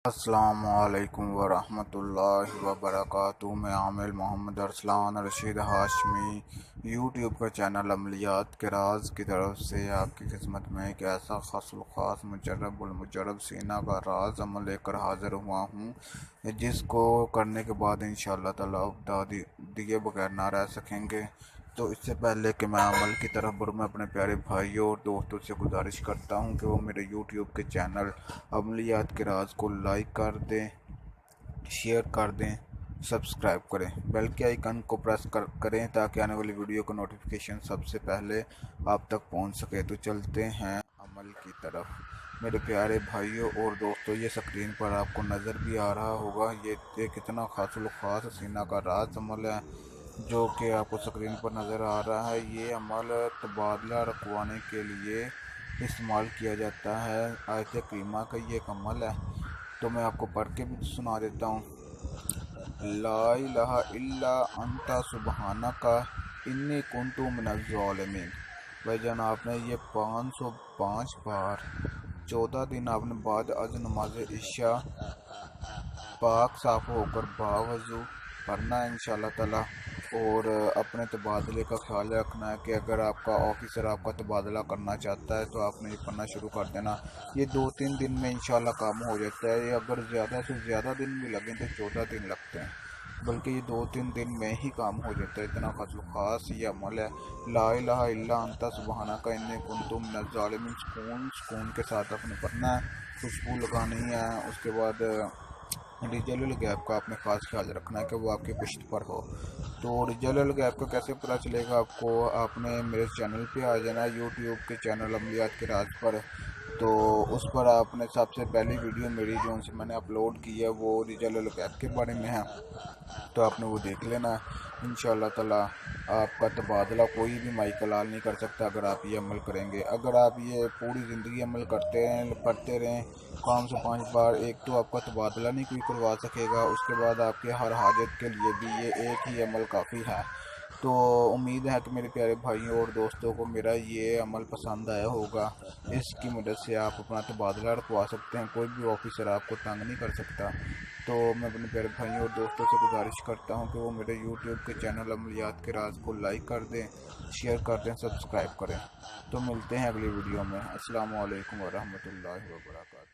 अस्सलामुअलैकुम वरहमतुल्लाहि वबरकातुहू। मैं आमिर मोहम्मद अरसलान रशीद हाशमी यूट्यूब का चैनल अमलियात के राज की तरफ से आपकी खिदमत में एक ऐसा ख़ास मुजर्रब सीना का राज अमल लेकर हाज़िर हुआ हूँ, जिसको करने के बाद इंशाअल्लाह ताला दिए बगैर ना रह सकेंगे। तो इससे पहले कि मैं अमल की तरफ बढ़ूँ, मैं अपने प्यारे भाइयों और दोस्तों से गुजारिश करता हूँ कि वो मेरे यूट्यूब के चैनल अमलियात के राज को लाइक कर दें, शेयर कर दें, सब्सक्राइब करें, बेल के आइकन को प्रेस करें ताकि आने वाली वीडियो का नोटिफिकेशन सबसे पहले आप तक पहुंच सके। तो चलते हैं अमल की तरफ। मेरे प्यारे भाइयों और दोस्तों, ये स्क्रीन पर आपको नज़र भी आ रहा होगा, ये कितना ख़ास सीना का राज अमल है जो कि आपको स्क्रीन पर नज़र आ रहा है। ये अमल तबादला रखवाने के लिए इस्तेमाल किया जाता है। आयत करीमा का ये एक अमल है, तो मैं आपको पढ़ के भी सुना देता हूँ। ला इलाहा इल्ला अंता सुबहानका इन्नी कुन्तु मिनज़ ज़ालिमीन। भाईजान, आपने ये 505 बार 14 दिन आपने बाद अज नमाज इशा पाक साफ होकर बावजू पढ़ना है इंशाअल्लाह ताला। और अपने तबादले का ख्याल रखना है कि अगर आपका ऑफिसर आपका तबादला करना चाहता है तो आपने ये पढ़ना शुरू कर देना। ये 2-3 दिन में इंशाअल्लाह काम हो जाता है। अगर ज़्यादा से ज़्यादा दिन भी लगें तो 14 दिन लगते हैं, बल्कि ये 2-3 दिन में ही काम हो जाता है। इतना ख़ास ये अमल है। ला इलाहा इल्ला अंता सुबहानका इन्नी कुन्तु मिनज़ ज़ालिमीन। सुकून के साथ अपने पढ़ना है, खुशबू लगानी है। उसके बाद रिजल्ट गैप का आपने खास ख्याल रखना है कि वो आपकी पुश्त पर हो। तो रिजल्ट गैप का कैसे पता चलेगा आपको? आपने मेरे चैनल पे आ जाना, यूट्यूब के चैनल अमलियात के राज पर। तो उस पर आपने सबसे पहली वीडियो मेरी जो से मैंने अपलोड की है वो रिजल्ट गैप के बारे में है, तो आपने वो देख लेना है। इंशाअल्लाह ताला आपका तबादला कोई भी माई कलाल नहीं कर सकता अगर आप ये अमल करेंगे। अगर आप ये पूरी ज़िंदगी अमल करते रहें, पढ़ते रहें 505 बार, एक तो आपका तबादला नहीं कोई करवा सकेगा, उसके बाद आपके हर हाजत के लिए भी ये एक ही अमल काफ़ी है। तो उम्मीद है कि मेरे प्यारे भाइयों और दोस्तों को मेरा ये अमल पसंद आया होगा। इसकी मदद से आप अपना तबादला रखवा सकते हैं, कोई भी ऑफिसर आपको तंग नहीं कर सकता। तो मैं अपने प्यारे भाइयों और दोस्तों से गुजारिश करता हूं कि वो मेरे यूट्यूब के चैनल अमलियात के राज को लाइक कर दें, शेयर कर दें, सब्सक्राइब करें। तो मिलते हैं अगली वीडियो में। अस्सलाम वालेकुम वरहमतुल्लाहि वबरकातुहू।